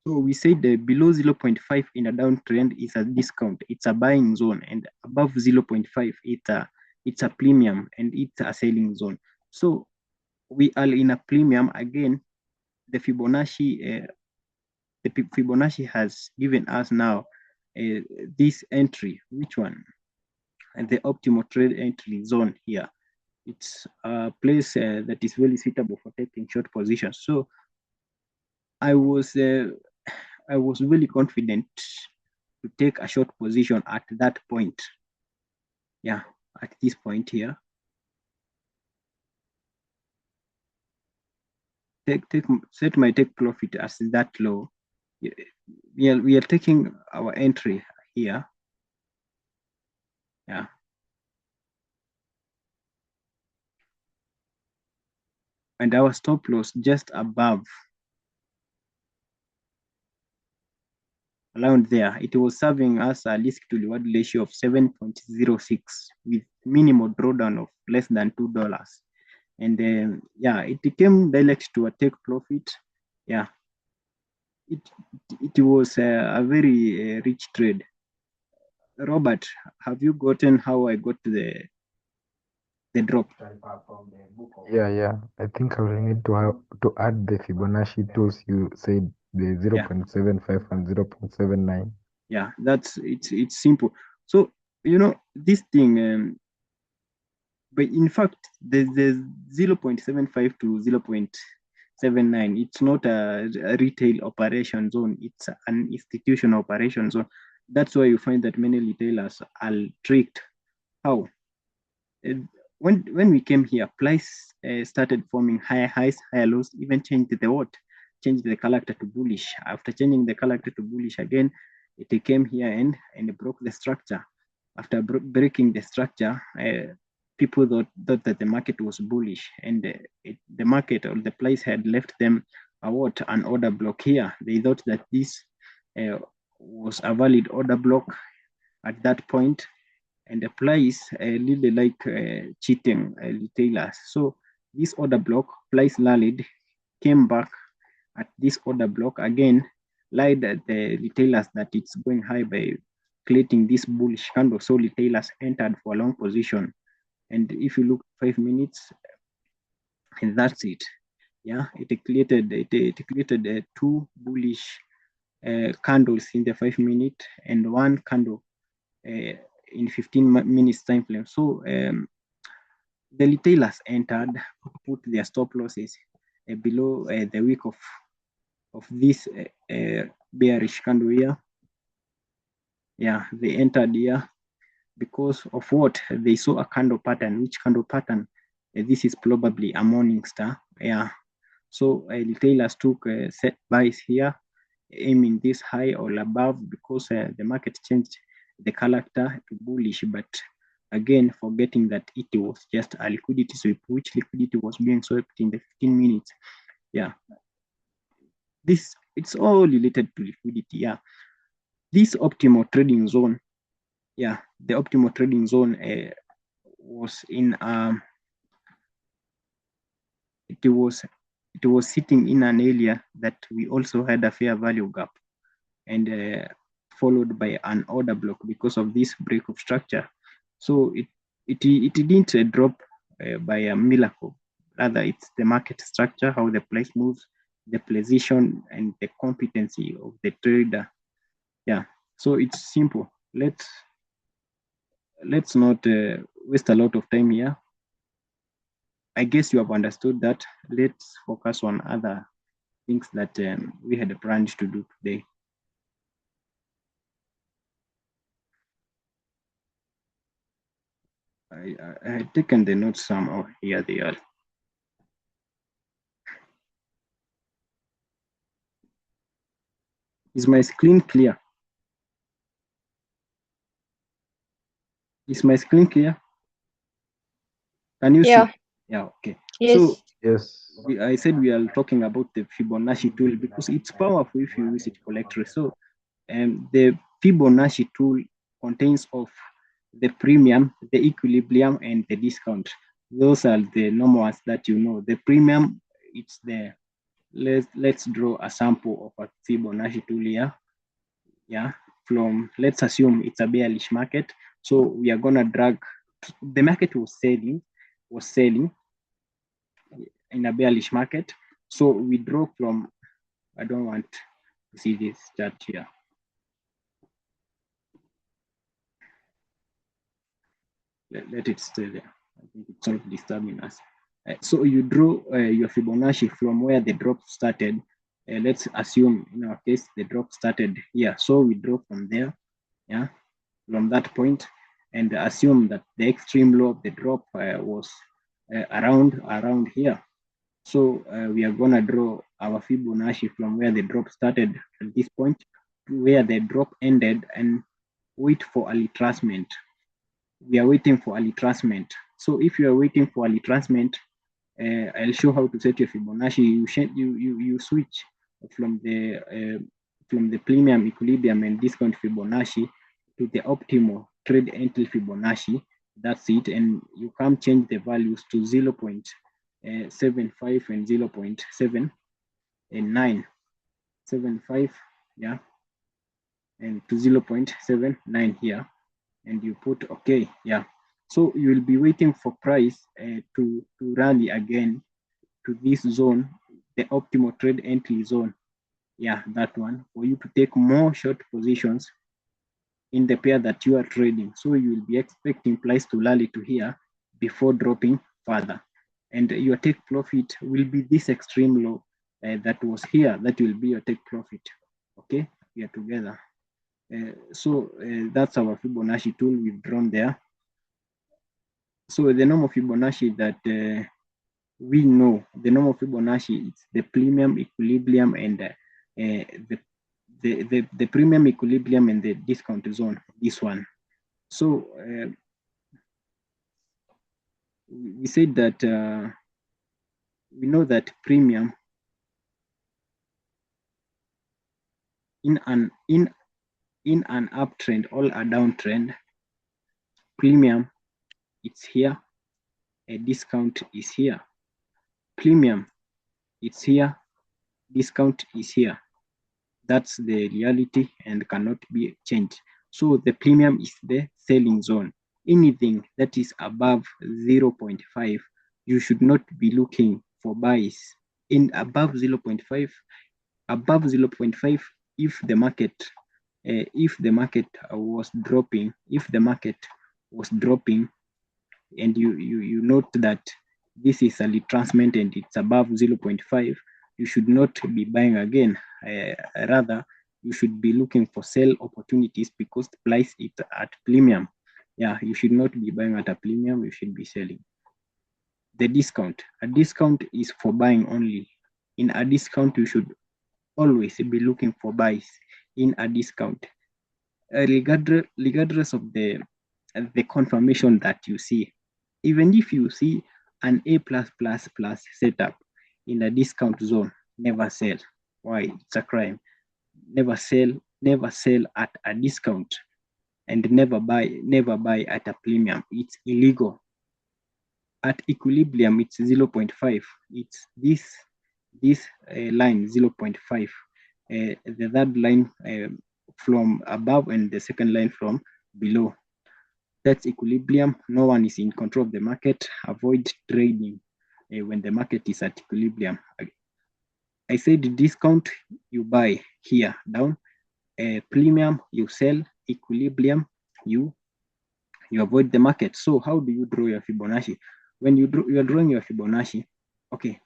So we say the below 0.5 in a downtrend is a discount. It's a buying zone, and above 0.5, it's a premium and it's a selling zone. So we are in a premium again. The Fibonacci has given us now this entry. Which one? And the optimal trade entry zone here. It's a place that is very suitable for taking short positions. So I was really confident to take a short position at that point. Yeah, at this point here. Set my take profit as that low. We are taking our entry here. Yeah. And our stop loss just above, around there. It was serving us a risk to reward ratio of 7.06 with minimal drawdown of less than $2. And yeah, it came direct to a take profit. Yeah, it was a very rich trade. Robert, have you gotten how I got the drop? Yeah. I think I will need to add the Fibonacci tools you said, the Yeah, 0.75 and 0.79. yeah, it's simple. So this thing, but in fact, the 0.75 to 0.79, it's not a retail operation zone, it's an institutional operation zone. That's why you find that many retailers are tricked. How? Uh, when we came here, price started forming higher highs, higher lows, even changed the what? Changed the character to bullish. After changing the character to bullish again, it came here and broke the structure. After breaking the structure, people thought that the market was bullish, and the market or the price had left them an order block here. They thought that this uh, was a valid order block at that point, and the price really like cheating retailers. So this order block, price rallied, came back at this order block again, lied at the retailers that it's going high by creating this bullish candle. So retailers entered for a long position. And if you look 5 minutes, and that's it. Yeah, it created two bullish candles in the 5 minute and one candle in 15 minutes time frame. So the retailers entered, put their stop losses below the week of this bearish candle here. Yeah, they entered here because of what? They saw a candle pattern. Which candle pattern? This is probably a morning star. Yeah. So retailers took set buys here, aiming this high or above because the market changed the character to bullish, but again forgetting that it was just a liquidity sweep, which liquidity was being swept in the 15 minutes. Yeah, it's all related to liquidity. Yeah, this optimal trading zone. Yeah, the optimal trading zone was in it was sitting in an area that we also had a fair value gap, and followed by an order block because of this break of structure. So it didn't drop by a miracle. Rather, it's the market structure, how the price moves, the position, and the competency of the trader. Yeah. So it's simple. Let's not waste a lot of time here. I guess you have understood that. Let's focus on other things that we had planned to do today. I had taken the notes somehow. Here they are. Is my screen clear? Is my screen clear? Can you see? Yeah. Yeah, okay. So Yes. Yes. I said we are talking about the Fibonacci tool because it's powerful if you use it correctly. So the Fibonacci tool contains of the premium, the equilibrium, and the discount. Those are the normal ones that you know. The premium, it's the let's draw a sample of a Fibonacci tool here. Yeah, from, let's assume it's a bearish market. So we are gonna drag, the market was selling in a bearish market. So we draw from, I don't want to see this chart here. Let it stay there. I think it's not disturbing us. So you draw your Fibonacci from where the drop started. Let's assume in our case the drop started here. So we draw from there, yeah, from that point, and assume that the extreme low of the drop was around here. So we are gonna draw our Fibonacci from where the drop started at this point to where the drop ended and wait for a retracement. We are waiting for a retracement. So if you are waiting for a retracement, I'll show how to set your Fibonacci. You switch from the premium, equilibrium, and discount Fibonacci to the optimal trade entry Fibonacci. That's it, and you can change the values to 0.75 and 0.795, yeah, and to 0.79 here, and you put okay, yeah. So you will be waiting for price to rally again to this zone, the optimal trade entry zone. Yeah, that one, for you to take more short positions in the pair that you are trading. So you will be expecting price to rally to here before dropping further. And your take profit will be this extreme low that was here. That will be your take profit. Okay, we are together. So that's our Fibonacci tool we've drawn there. So the normal Fibonacci that we know, the normal Fibonacci, it's the premium, equilibrium, and the premium, equilibrium, and the discount zone, this one. So we said that we know that premium in an uptrend or a downtrend, premium it's here, a discount is here. Premium it's here, discount is here. That's the reality and cannot be changed. So the premium is the selling zone. Anything that is above 0.5, you should not be looking for buys. In above 0.5, if the market was dropping, and you note that this is a retracement and it's above 0.5, you should not be buying again. Rather, you should be looking for sell opportunities because the price is at premium. Yeah, you should not be buying at a premium, you should be selling. The discount. A discount is for buying only. In a discount, you should always be looking for buys in a discount. Regardless of the confirmation that you see. Even if you see an A++ setup in a discount zone, never sell. Why? It's a crime. Never sell at a discount, and never buy at a premium. It's illegal. At equilibrium, it's 0.5. It's this line 0.5. The third line from above and the second line from below. That's equilibrium. No one is in control of the market. Avoid trading when the market is at equilibrium. I said discount, you buy here down. Premium, you sell. Equilibrium, you avoid the market. So how do you draw your Fibonacci? When you are drawing your Fibonacci, okay,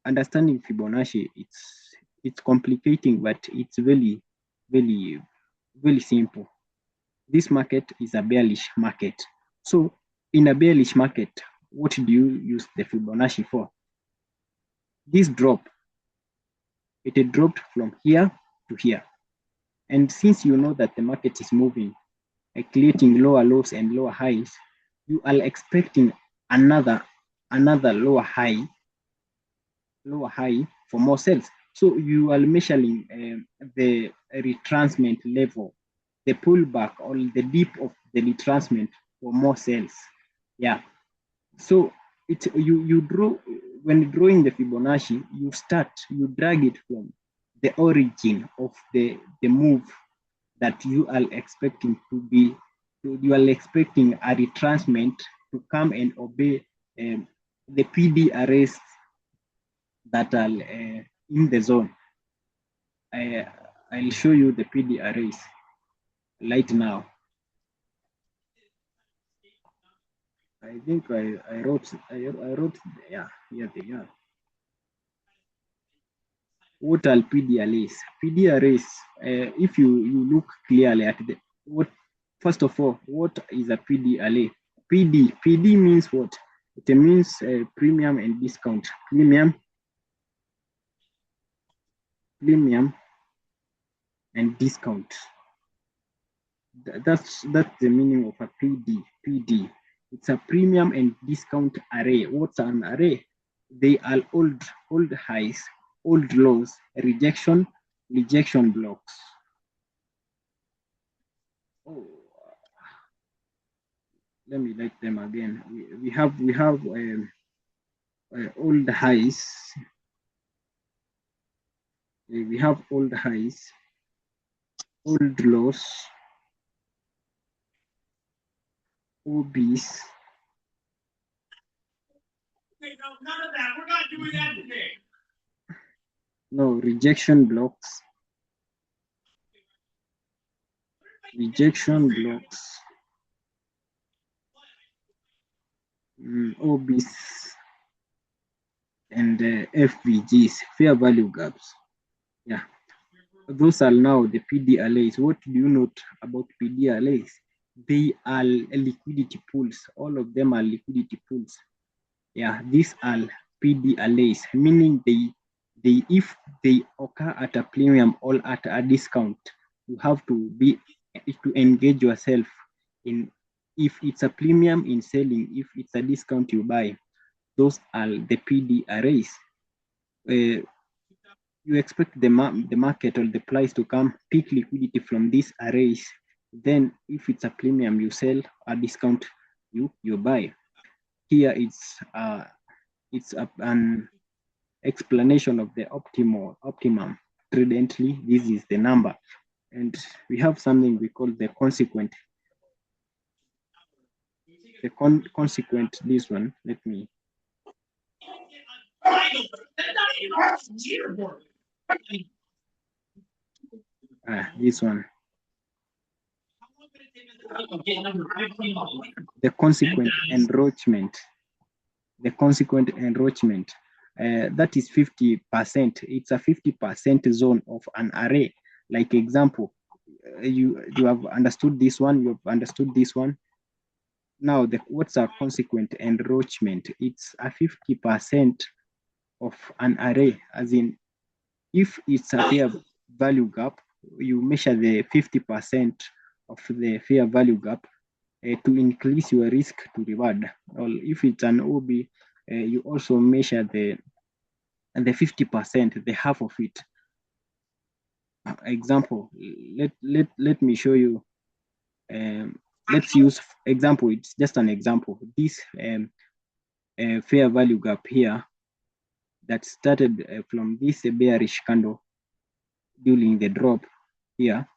understanding Fibonacci, it's complicating, but it's very, very, very simple. This market is a bearish market. So in a bearish market, what do you use the Fibonacci for? This drop, it had dropped from here to here. And since you know that the market is moving, creating lower lows and lower highs, you are expecting another lower high for more sales. So you are measuring the retracement level, the pullback or the dip of the retracement for more sales. Yeah. So you draw when drawing the Fibonacci, you drag it from the origin of the move that you are expecting to be, you are expecting a retracement to come and obey the PD arrays that are in the zone. I'll show you the PD arrays right now. I think I wrote, yeah, here they are. What are PD arrays? PD arrays, if you look clearly at the, first of all, what is a PD array? PD means what? It means premium and discount. Premium and discount. That's the meaning of a PD. It's a premium and discount array. What's an array? They are old highs, old lows, rejection blocks. Oh, let me write them again. We have old highs. We have old highs, old lows, OBs. No, rejection blocks. OBs, and FVGs, fair value gaps. Yeah, those are now the PD arrays. What do you note about PD arrays? They are liquidity pools. All of them are liquidity pools. Yeah, these are PD arrays, meaning they if they occur at a premium or at a discount, you have to engage yourself in. If it's a premium, in selling. If it's a discount, you buy. Those are the PD arrays. You expect the market or the price to come peak liquidity from these arrays. Then if it's a premium, you sell. A discount, you buy. Here it's an explanation of the optimum trade entry. This is the number, and we have something we call the consequent. The consequent, this one, let me. This one. The consequent enrichment. That is 50%. It's a 50% zone of an array. Like example, you have understood this one. You have understood this one. Now, what's a consequent enrichment? It's a 50% of an array, as in, if it's a fair value gap, you measure the 50% of the fair value gap to increase your risk to reward. Or if it's an OB, you also measure the 50%, the half of it. Example, let me show you. Let's use example. It's just an example. This fair value gap here that started from this bearish candle during the drop here.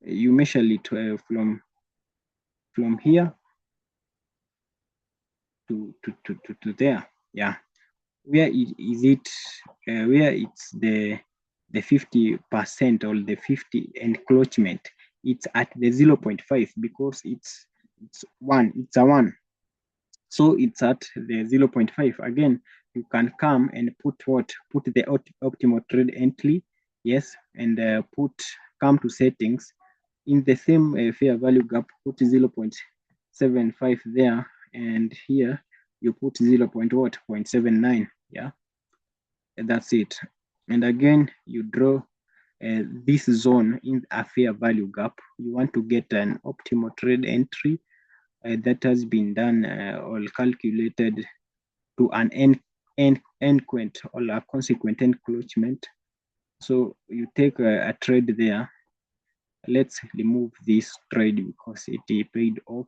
You measure it from here to there. Yeah, where is it? Where it's the 50% or the 50 encroachment? It's at the 0.5 because it's one. It's a one. So it's at the 0.5. Again, you can come and put the optimal trade entry, yes, and come to settings. In the same fair value gap, put 0.75 there, and here you put 0.79, yeah, and that's it. And again, you draw this zone in a fair value gap. You want to get an optimal trade entry that has been done or calculated to an endpoint or a consequent encroachment. So you take a trade there. Let's remove this trade because it paid off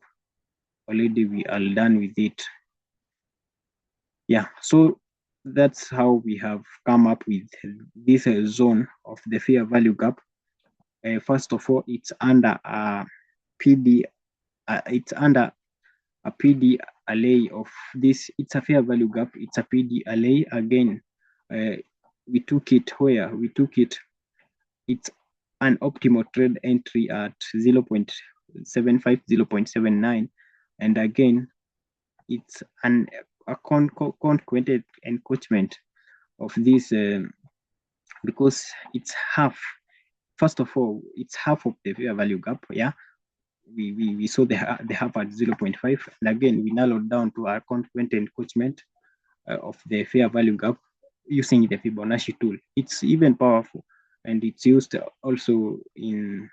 already. We are done with it. Yeah, so that's how we have come up with this zone of the fair value gap. First of all, it's under a PD. It's under a PD alley of this. It's a fair value gap. It's a PD alley again. We took it where we took it. It's an optimal trade entry at 0.75, 0.79, and again, it's a conquented encroachment of this because it's half. First of all, it's half of the fair value gap. Yeah, we saw the half at 0.5, and again we narrowed down to our conquented encroachment of the fair value gap using the Fibonacci tool. It's even powerful, and it's used also in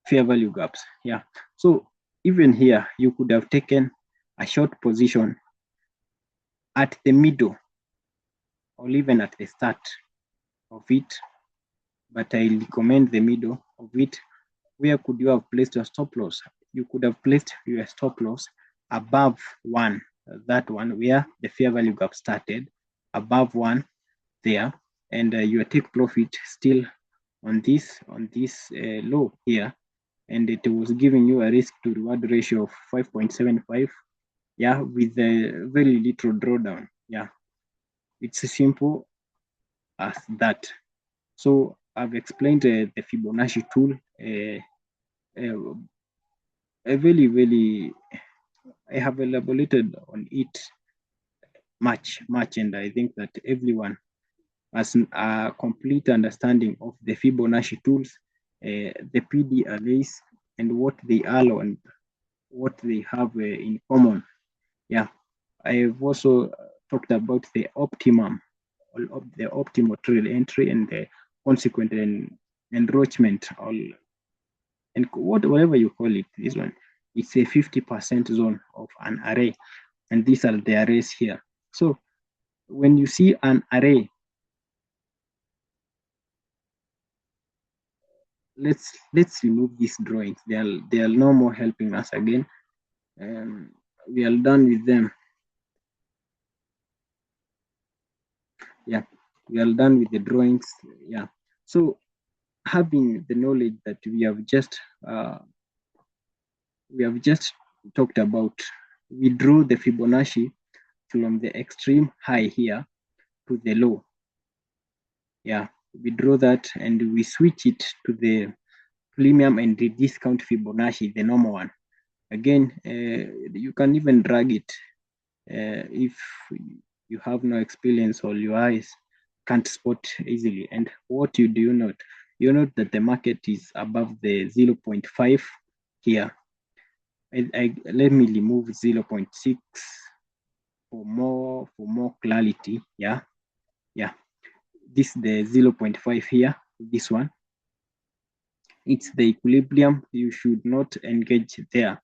fair value gaps. Yeah, so even here you could have taken a short position at the middle or even at the start of it, but I recommend the middle of it. Where could you have placed your stop loss? You could have placed your stop loss above one, that one where the fair value gap started, above one there, and your take profit still on this low here, and it was giving you a risk to reward ratio of 5.75. Yeah, with a very little drawdown. Yeah, it's as simple as that. So I've explained the Fibonacci tool. Very, I have elaborated on it much, and I think that everyone has a complete understanding of the Fibonacci tools, the PD arrays, and what they are and what they have in common. Yeah, I've also talked about the optimum, the optimal trade entry and the consequent enroachment, and whatever you call it. This one, it's a 50% zone of an array, and these are the arrays here. So when you see an array, let's remove these drawings. They are no more helping us again. We are done with them. Yeah, we are done with the drawings. Yeah, so having the knowledge that we have just talked about, we drew the Fibonacci from the extreme high here to the low. Yeah, we draw that and we switch it to the premium and the discount Fibonacci, the normal one. Again, you can even drag it if you have no experience or your eyes can't spot easily. And what you do note, you note that the market is above the 0.5 here. Let me remove 0.6 for more clarity. Yeah, this the 0.5 here, this one, it's the equilibrium. You should not engage there.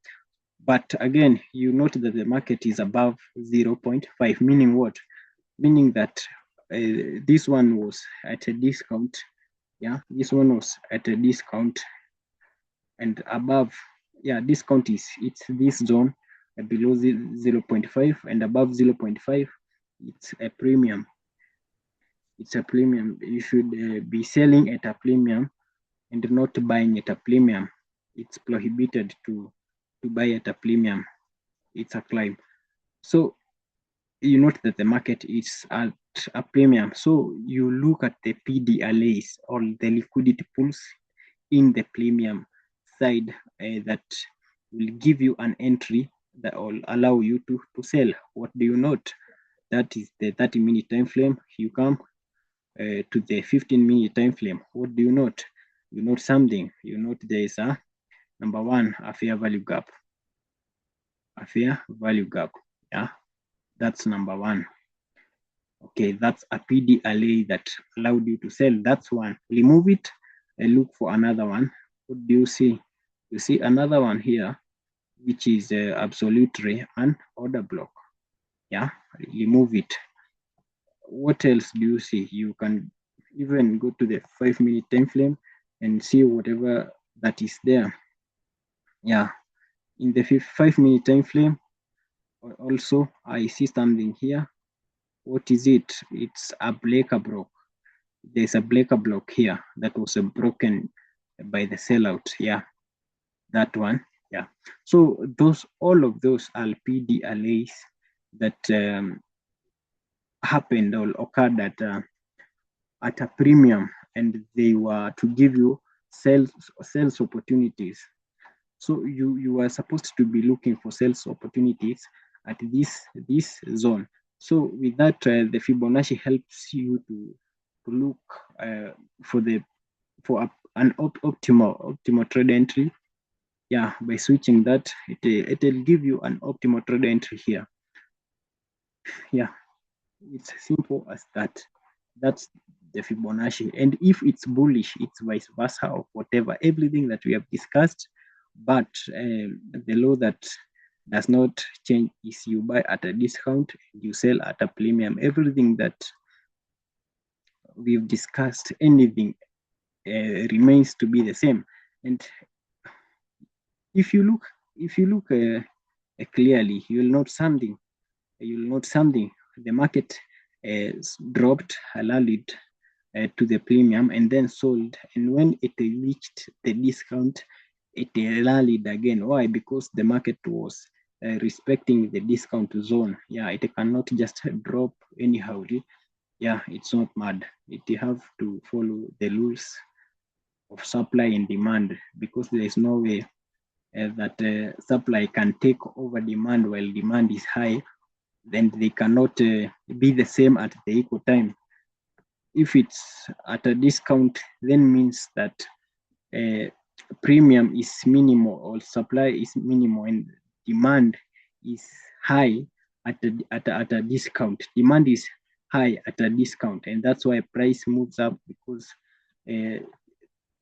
But again, you note that the market is above 0.5, meaning what? Meaning that this one was at a discount. Yeah, this one was at a discount, and above, yeah, discount it's this zone below 0.5, and above 0.5, it's a premium. It's a premium. You should be selling at a premium and not buying at a premium. It's prohibited to buy at a premium. It's a climb. So you note that the market is at a premium. So you look at the PDLAs or the liquidity pools in the premium side that will give you an entry that will allow you to sell. What do you note? That is the 30-minute time frame. You come to the 15-minute time frame. What do you note? You note something. You note there is a number one, a fair value gap. A fair value gap. Yeah, that's number one. Okay, that's a PDLA that allowed you to sell. That's one. Remove it and look for another one. What do you see? You see another one here, which is absolutely an order block. Yeah, remove it. What else do you see? You can even go to the 5-minute time frame and see whatever that is there. Yeah, in the 5-minute time frame, Also, I see something here. What is it? It's a breaker block. There's a breaker block here that was broken by the sellout. Yeah, that one. Yeah. So all of those are PDLAs that happened or occurred at a premium, and they were to give you sales opportunities. So you are supposed to be looking for sales opportunities at this zone. So with that, the Fibonacci helps you to look for an optimal trade entry. Yeah, by switching that, it'll give you an optimal trade entry here. Yeah, it's simple as that. That's the Fibonacci. And if it's bullish, it's vice versa or whatever, everything that we have discussed. But the law that does not change is you buy at a discount, you sell at a premium. Everything that we've discussed, anything remains to be the same. And if you look clearly, you'll note something. The market dropped, rallied to the premium, and then sold. And when it reached the discount, it rallied again. Why? Because the market was respecting the discount zone. Yeah, it cannot just drop anyhow. Yeah, it's not mad. It have to follow the rules of supply and demand, because there is no way that supply can take over demand while demand is high. Then they cannot be the same at the equal time. If it's at a discount, then means that premium is minimal or supply is minimal, and demand is high at a discount. Demand is high at a discount, and that's why price moves up, because uh,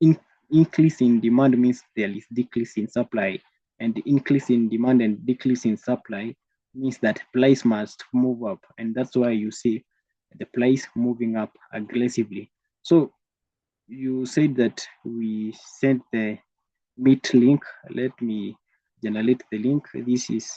in, increase in demand means there is decrease in supply, and increase in demand and decrease in supply means that price must move up, and that's why you see the price moving up aggressively. So you said that we sent the meet link. Let me generate the link. This is